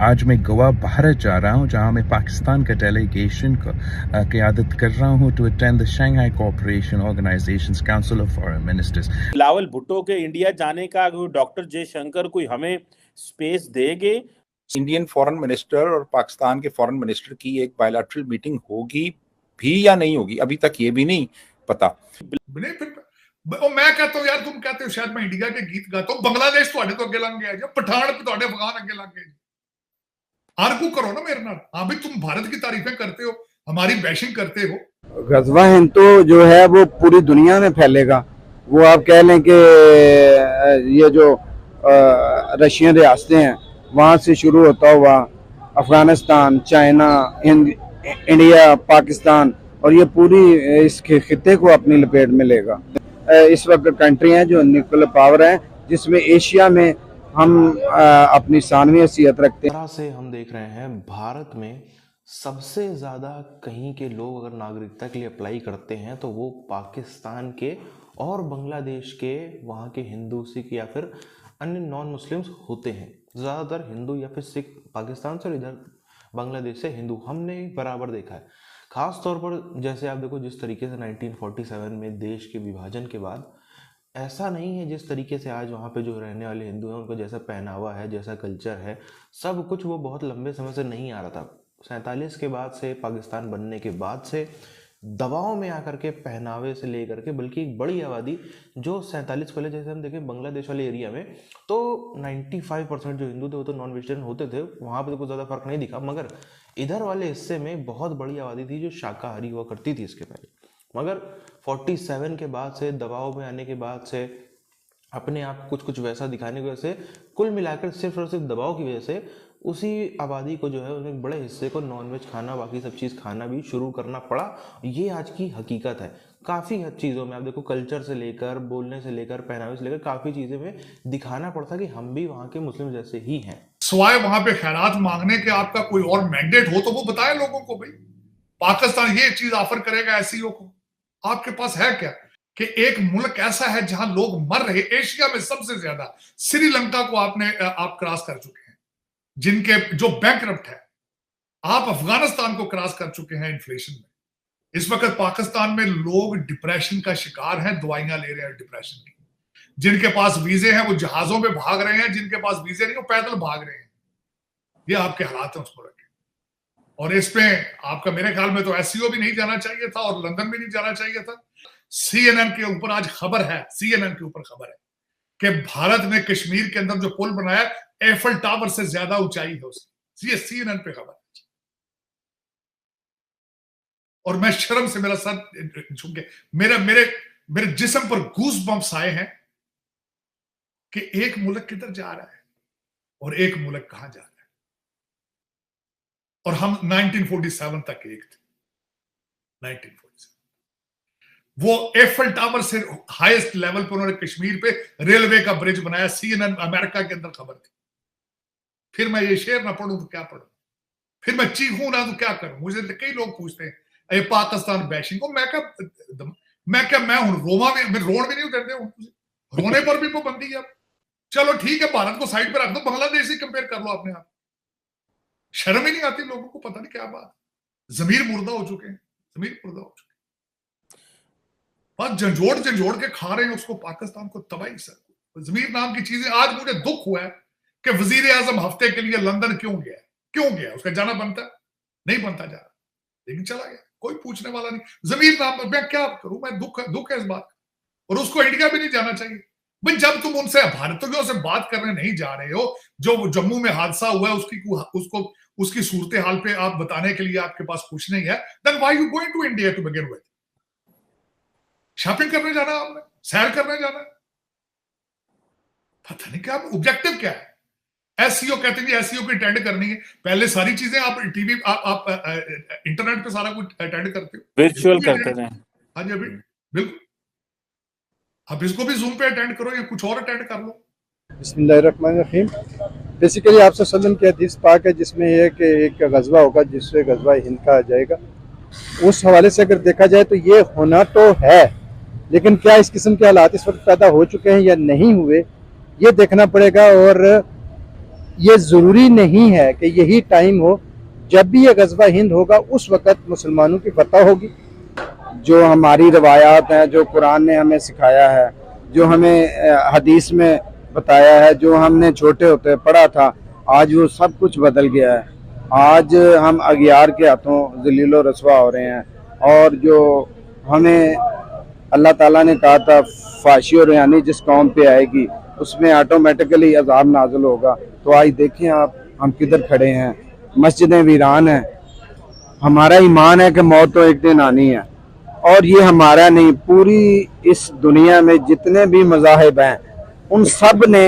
आज मैं गोवा भारत जा रहा हूँ, जहाँ मैं पाकिस्तान का डेलीगेशन को क़यादत कर रहा हूँ to attend the Shanghai cooperation organisations council of foreign ministers. Bilawal Bhutto के इंडिया जाने का डॉक्टर जयशंकर कोई हमें स्पेस देंगे? इंडियन फॉरेन मिनिस्टर और पाकिस्तान के फॉरेन मिनिस्टर की एक बायलैटरल मीटिंग होगी भी या नहीं होगी, अभी तक ये भी नहीं पता। नहीं, फिर मैं कहता हूँ यार, तुम कहते हो शायद मैं इंडिया के गीत गाता हूँ, बांग्लादेश तो अगे लंघ गया, पठान तो अफगान अगे लंघ गए। आर्गू करो ना मेरे नाल। हाँ भाई, तुम भारत की तारीफें करते हो, हमारी बैशिंग करते हो। गजवा हिंद तो जो है वो पूरी दुनिया में फैलेगा। वो आप कह लें कि ये जो रशियन रियासतें हैं वहाँ से शुरू होता हुआ अफगानिस्तान, चाइना, इंडिया, पाकिस्तान और ये पूरी इस खित्ते को अपनी लपेट में लेगा। इस वक्त कंट्री हैं जो न्यूक्लियर पावर है, जिसमें एशिया में हम अपनी सानवी हैसियत रखते हैं। तरह से हम देख रहे हैं भारत में सबसे ज़्यादा कहीं के लोग अगर नागरिकता के लिए अप्लाई करते हैं तो वो पाकिस्तान के और बांग्लादेश के, वहाँ के हिंदू, सिख या फिर अन्य नॉन मुस्लिम्स होते हैं। ज़्यादातर हिंदू या फिर सिख पाकिस्तान से और इधर बांग्लादेश से हिंदू हमने बराबर देखा है। ख़ास तौर पर जैसे आप देखो जिस तरीके से 1947 में देश के विभाजन के बाद ऐसा नहीं है जिस तरीके से आज वहाँ पे जो रहने वाले हिंदू हैं उनको जैसा पहनावा है, जैसा कल्चर है, सब कुछ वो बहुत लंबे समय से नहीं आ रहा था। 47 के बाद से, पाकिस्तान बनने के बाद से दबाव में आकर के पहनावे से लेकर के, बल्कि एक बड़ी आबादी जो 47 पहले जैसे हम देखें बांग्लादेश वाले एरिया में तो 95% जो हिंदू थे वो तो नॉन वेजिटेरियन होते थे, वहाँ पर तो कुछ ज़्यादा फर्क नहीं दिखा। मगर इधर वाले हिस्से में बहुत बड़ी आबादी थी जो शाकाहारी हुआ करती थी इसके पहले। मगर 47 के बाद से, दबाव में आने के बाद से, अपने आप कुछ वैसा दिखाने की वजह से, कुल मिलाकर सिर्फ और सिर्फ दबाव की वजह से उसी आबादी को जो है उसमें एक बड़े हिस्से को नॉनवेज खाना, बाकी सब चीज़ खाना भी शुरू करना पड़ा। ये आज की हकीकत है। काफ़ी हद चीज़ों में आप देखो, कल्चर से लेकर, बोलने से लेकर, पहनावे से लेकर काफ़ी चीज़ें में दिखाना पड़ता कि हम भी वहाँ के मुस्लिम जैसे ही हैं। सवाए वहां पे खैरात मांगने के आपका कोई और मैंडेट हो तो वो बताए लोगों को। भाई पाकिस्तान ये चीज ऑफर करेगा एसईओ को, आपके पास है क्या कि एक मुल्क ऐसा है जहां लोग मर रहे, एशिया में सबसे ज्यादा श्रीलंका को आप क्रॉस कर चुके हैं, जिनके जो बैंकरप्ट है। आप अफगानिस्तान को क्रॉस कर चुके हैं इन्फ्लेशन में। इस वक्त पाकिस्तान में लोग डिप्रेशन का शिकार हैं, दवाइयां ले रहे हैं डिप्रेशन की। जिनके पास वीजे हैं वो जहाजों में भाग रहे हैं, जिनके पास वीजे नहीं वो पैदल भाग रहे हैं। ये आपके हालात हैं उसको रखें। और इस पे आपका मेरे ख्याल में तो एससीओ भी नहीं जाना चाहिए था और लंदन भी नहीं जाना चाहिए था। सीएनएन के ऊपर आज खबर है, सीएनएन के ऊपर खबर है कि भारत ने कश्मीर के अंदर जो पुल बनाया एफल टावर से ज्यादा ऊंचाई है उसकी। ये सीएनएन पे खबर है। और मैं शर्म से मेरा सर झुक गया, मेरे जिस्म पर गूस बम्प्स आए हैं कि एक मुल्क किधर जा रहा है और एक मुल्क कहां जा रहा है। और हम 1947 तक एक थे। 1947 वो एफल टावर से हाईएस्ट लेवल पर उन्होंने कश्मीर पे रेलवे का ब्रिज बनाया। सीएनएन अमेरिका के अंदर खबर थी। फिर मैं ये शेर ना पढ़ूं तो क्या पढ़ूं, फिर मैं चीखूं ना तो क्या करूं। मुझे कई लोग पूछते हैं ये पाकिस्तान बैशिंग को, मैं हूं रोमा में रोड भी नहीं उतरते, रोने पर भी पाबंदी है। चलो ठीक है, भारत को साइड पे रख दो, बांग्लादेश से कंपेयर कर लो अपने आप। शर्म ही नहीं आती लोगों को, पता नहीं क्या बात। जमीर मुर्दा हो चुके हैं, जमीर मुर्दा हो चुके हैं। बस झंझोड़ के खा रहे हैं उसको, पाकिस्तान को तबाही सर। जमीर नाम की चीजें, आज मुझे दुख हुआ है कि वजीर आजम हफ्ते के लिए लंदन क्यों गया। उसका जाना बनता नहीं बनता जा रहा, लेकिन चला गया, कोई पूछने वाला नहीं। जमीर नाम पर मैं क्या करूं, मैं दुख है इस बात। और उसको इंडिया भी नहीं जाना चाहिए। भाई जब तुम उनसे भारतीयों से बात करने नहीं जा रहे हो, जो जम्मू में हादसा हुआ है उसकी सूरत हाल पे आप बताने के लिए आपके पास कुछ नहीं है, then why you going to India to begin with. Shopping करने जाना, आपने सैर करने जाना, पता नहीं क्या ऑब्जेक्टिव क्या है। एससीओ कहते हैं एससीओ की अटेंड करनी है। पहले सारी चीजें आप टीवी आप इंटरनेट पे सारा कुछ अटेंड करते हो, वर्चुअल करते हैं। हाँ जी, अभी बिल्कुल। आप इसको भी जूम पे अटेंड करो या कुछ और अटेंड कर लो। बिस्मिल्लाहिर्रहमानिर्रहीम। बेसिकली आप सल्लम की हदीस पाक है जिसमें यह है कि एक गजवा होगा जिससे गजवा हिंद कहा जाएगा। उस हवाले से अगर देखा जाए तो ये होना तो है, लेकिन क्या इस किस्म के हालात इस वक्त पैदा हो चुके हैं या नहीं हुए, ये देखना पड़ेगा। और ये ज़रूरी नहीं है कि यही टाइम हो। जब भी ये गज़वा हिंद होगा उस वक़्त मुसलमानों की फतह होगी। जो हमारी रवायात हैं, जो कुरान ने हमें सिखाया है, जो हमें हदीस में बताया है, जो हमने छोटे होते पढ़ा था, आज वो सब कुछ बदल गया है। आज हम अगियार के हाथों ज़लील रसवा हो रहे हैं। और जो हमें अल्लाह ताला ने कहा था फाशी और यानी जिस कौम पे आएगी उसमें ऑटोमेटिकली अजाब नाज़िल होगा, तो आज देखें आप हम किधर खड़े हैं। मस्जिदें वीरान हैं। हमारा ईमान है कि मौत तो एक दिन आनी है, और ये हमारा नहीं, पूरी इस दुनिया में जितने भी मज़ाहिब हैं उन सब ने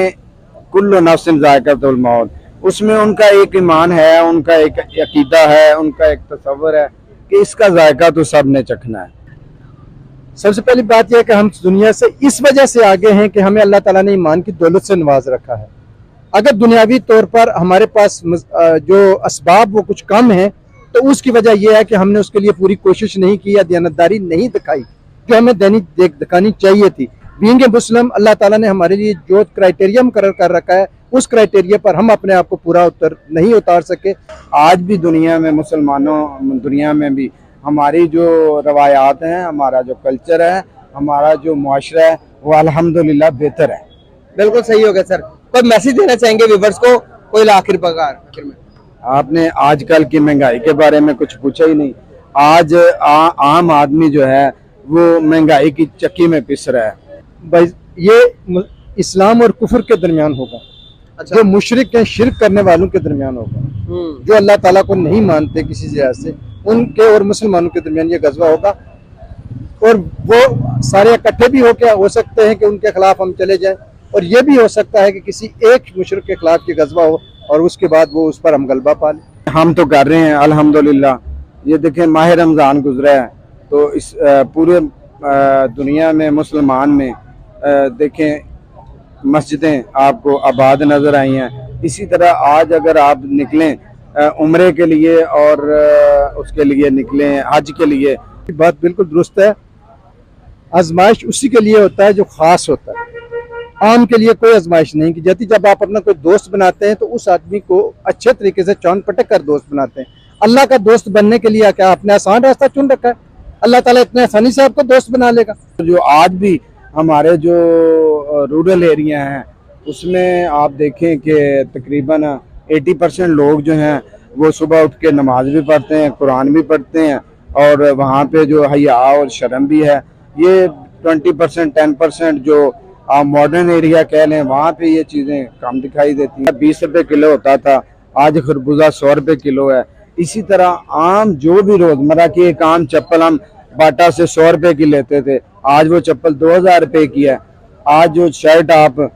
कुल्लु नफ्सिन ज़ाइक़तुल मौत, उसमें उनका एक ईमान है, उनका एक अकीदा है, उनका एक तसव्वुर है कि इसका जायका तो सब ने चखना है। सबसे पहली बात यह है कि हम दुनिया से इस वजह से आगे हैं कि हमें अल्लाह ताला ने ईमान की दौलत से नवाज रखा है। अगर दुनियावी तौर पर हमारे पास जो असबाब वो कुछ कम है, तो उसकी वजह यह है कि हमने उसके लिए पूरी कोशिश नहीं की या दयानतदारी नहीं दिखाई जो हमें दिखानी चाहिए थी। बीइंग ए मुस्लिम, अल्लाह ताला ने हमारे लिए जो क्राइटेरिया मुकर्रर कर रखा है उस क्राइटेरिया पर हम अपने आप को पूरा नहीं उतार सके। आज भी दुनिया में मुसलमानों दुनिया में भी हमारी जो रवायात हैं, हमारा जो कल्चर है, हमारा जो मुआशरा है वो अल्हम्दुलिल्लाह बेहतर है। बिल्कुल सही हो गया सर। कोई मैसेज देना चाहेंगे व्यूअर्स को, कोई आखिर में? आपने आजकल की महंगाई के बारे में कुछ पूछा ही नहीं। आज आम आदमी जो है वो महंगाई की चक्की में पिस रहा है। भाई ये इस्लाम और कुफर के दरमियान होगा। अच्छा। जो मुशरिक हैं, शिरक करने वालों के दरमियान होगा, जो अल्लाह ताला को नहीं मानते किसी लिहाज से, उनके और मुसलमानों के दरमियान ये गज़वा होगा। और वो सारे इकट्ठे भी हो सकते हैं कि उनके खिलाफ हम चले जाएं, और ये भी हो सकता है कि किसी एक मुशरिक के खिलाफ ये गज़वा हो और उसके बाद वो उस पर हम गलबा पा लें। हम तो कर रहे हैं अल्हम्दुलिल्लाह। ये देखें माह रमज़ान गुजरा है, तो इस पूरे दुनिया में मुसलमान में देखें मस्जिदें आपको आबाद नज़र आई हैं। इसी तरह आज अगर आप निकलें उम्रे के लिए और उसके लिए निकलें हज के लिए, बात बिल्कुल दुरुस्त है। आजमाइश उसी के लिए होता है जो ख़ास होता है, आम के लिए कोई आजमाइश नहीं की जाती। जब आप अपना कोई दोस्त बनाते हैं तो उस आदमी को अच्छे तरीके से चौन पटक कर दोस्त बनाते हैं। अल्लाह का दोस्त बनने के लिए क्या आपने आसान रास्ता चुन रखा है? अल्लाह ताला इतने आसानी से आपको दोस्त बना लेगा। जो आज भी हमारे जो रूरल एरिया हैं उसमें आप देखें कि तकरीबन 80% लोग जो हैं वो सुबह उठ के नमाज भी पढ़ते हैं, कुरान भी पढ़ते हैं, और वहाँ पे जो हया और शर्म भी है। ये 20% 10% जो आप मॉडर्न एरिया कह लें वहाँ पे ये चीज़ें कम दिखाई देती हैं। 20 रुपये किलो होता था, आज खरबूजा 100 रुपये किलो है। इसी तरह आम जो भी रोज़मर्रा की एक आम चप्पल हम बाटा से 100 रुपये की लेते थे, आज वो चप्पल 2000 रुपये की है। आज जो शर्ट आप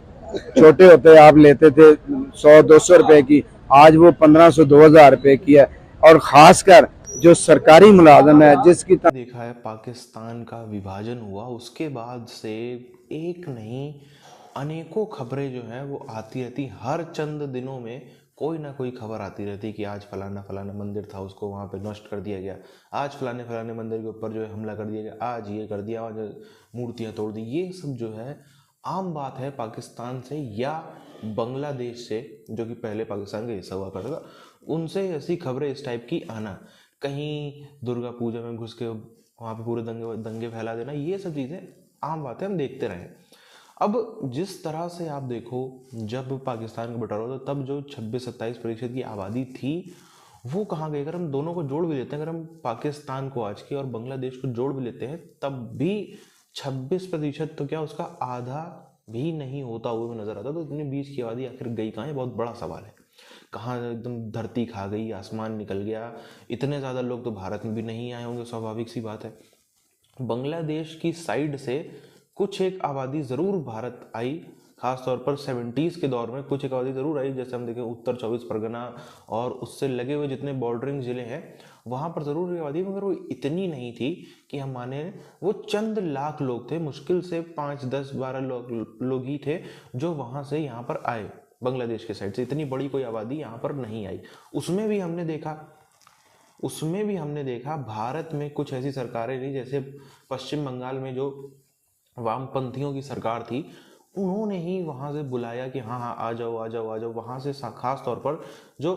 छोटे होते आप लेते थे 100-200 रुपये की, आज वो 1500-2000 रुपये की है। और ख़ासकर जो सरकारी मुलाजम है जिसकी देखा है पाकिस्तान का विभाजन हुआ उसके बाद से एक नहीं अनेकों खबरें जो हैं वो आती रहती। हर चंद दिनों में कोई ना कोई खबर आती रहती कि आज फलाना फलाना मंदिर था उसको वहाँ पे नष्ट कर दिया गया, आज फलाने फलाने मंदिर के ऊपर जो है हमला कर दिया गया, आज ये कर दिया, आज मूर्तियाँ तोड़ दी। ये सब जो है आम बात है पाकिस्तान से या बांग्लादेश से, जो कि पहले पाकिस्तान का हिस्सा हुआ करता था, उनसे ऐसी खबरें इस टाइप की आना। कहीं दुर्गा पूजा में घुस के वहाँ पे पूरे दंगे फैला देना, ये सब चीज़ें आम बात है, हम देखते रहे। अब जिस तरह से आप देखो जब पाकिस्तान का बंटवारा होता तब जो 26-27% की आबादी थी वो कहाँ गई? अगर हम दोनों को जोड़ भी लेते हैं, अगर हम पाकिस्तान को आज की और बांग्लादेश को जोड़ भी लेते हैं तब भी 26% तो क्या उसका आधा भी नहीं होता हुआ नजर आता। तो इतने बीच की आबादी आखिर गई कहाँ है? बहुत बड़ा सवाल है। कहाँ एकदम धरती खा गई, आसमान निकल गया। इतने ज़्यादा लोग तो भारत में भी नहीं आए होंगे, स्वाभाविक सी बात है। बांग्लादेश की साइड से कुछ एक आबादी ज़रूर भारत आई, ख़ास तौर पर 70s के दौर में कुछ एक आबादी ज़रूर आई। जैसे हम देखें उत्तर 24 परगना और उससे लगे हुए जितने बॉर्डरिंग ज़िले हैं वहाँ पर ज़रूर आबादी, मगर वो इतनी नहीं थी कि हम माने। वो चंद लाख लोग थे, मुश्किल से 5, 10, 12 लोग ही थे जो वहाँ से यहाँ पर आए। बांग्लादेश के साइड से इतनी बड़ी कोई आबादी यहाँ पर नहीं आई। उसमें भी हमने देखा भारत में कुछ ऐसी सरकारें रही, जैसे पश्चिम बंगाल में जो वामपंथियों की सरकार थी, उन्होंने ही वहाँ से बुलाया कि हाँ हाँ आ जाओ आ जाओ आ जाओ। वहाँ से खास तौर पर जो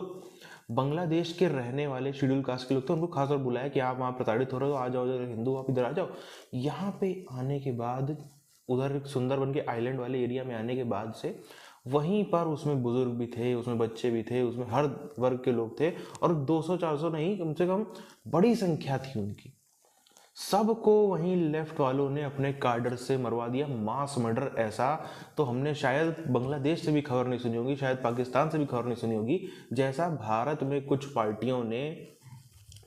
बांग्लादेश के रहने वाले शेड्यूल कास्ट के लोग थे उनको खास तौर बुलाया कि आप वहाँ प्रताड़ित हो रहे हो, आ जाओ, हिंदू आप इधर आ जाओ। यहाँ पे आने के बाद उधर सुंदरबन के आइलैंड वाले एरिया में आने के बाद से वहीं पर उसमें बुजुर्ग भी थे, उसमें बच्चे भी थे, उसमें हर वर्ग के लोग थे और 200-400 नहीं, कम से कम बड़ी संख्या थी उनकी। सबको वहीं लेफ्ट वालों ने अपने कार्डर से मरवा दिया, मास मर्डर। ऐसा तो हमने शायद बांग्लादेश से भी खबर नहीं सुनी होगी, शायद पाकिस्तान से भी खबर नहीं सुनी होगी, जैसा भारत में कुछ पार्टियों ने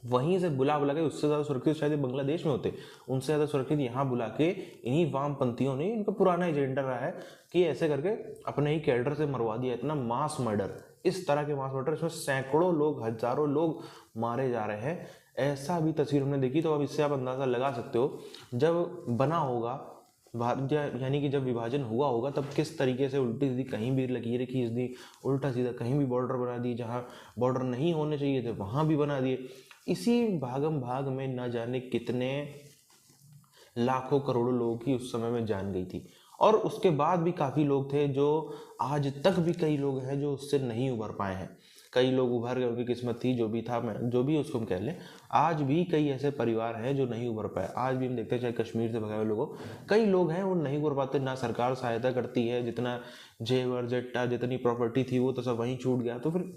वहीं से बुला के, उससे ज़्यादा सुरक्षित शायद बांग्लादेश में होते, उनसे ज़्यादा सुरक्षित यहाँ बुला के इन्हीं वामपंथियों ने, इनका पुराना एजेंडा रहा है कि ऐसे करके अपने ही कैडर से मरवा दिया। इतना मास मर्डर, इस तरह के मास मर्डर, इसमें सैकड़ों लोग, हजारों लोग मारे जा रहे हैं। ऐसा भी तस्वीर हमने देखी। तो अब इससे आप अंदाज़ा लगा सकते हो जब बना होगा भारत, यानी कि जब विभाजन हुआ होगा, तब किस तरीके से उल्टी सीधी कहीं भी लकीरें खींच दी, उल्टा सीधा कहीं भी बॉर्डर बना दी, जहाँ बॉर्डर नहीं होने चाहिए थे वहाँ भी बना दिए। इसी भागम भाग में न जाने कितने लाखों करोड़ों लोगों की उस समय में जान गई थी। और उसके बाद भी काफ़ी लोग थे जो आज तक भी, कई लोग हैं जो उससे नहीं उभर पाए हैं। कई लोग उभर गए, उनकी किस्मत थी, जो भी था, जो भी उसको हम कह लें। आज भी कई ऐसे परिवार हैं जो नहीं उभर पाए। आज भी हम देखते हैं, चाहे कश्मीर से भगाए हुए लोगों, कई लोग हैं वो नहीं उभर पाते। ना सरकार सहायता करती है, जितना जेवर जट्टा जितनी प्रॉपर्टी थी वो तो सब वहीं छूट गया। तो फिर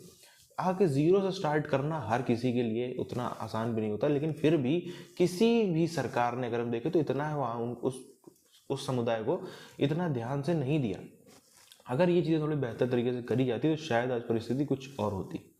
आके ज़ीरो से स्टार्ट करना हर किसी के लिए उतना आसान भी नहीं होता। लेकिन फिर भी किसी भी सरकार ने, अगर हम देखें तो इतना है वहाँ उस समुदाय को इतना ध्यान से नहीं दिया। अगर ये चीज़ें थोड़ी बेहतर तरीके से करी जाती तो शायद आज परिस्थिति कुछ और होती।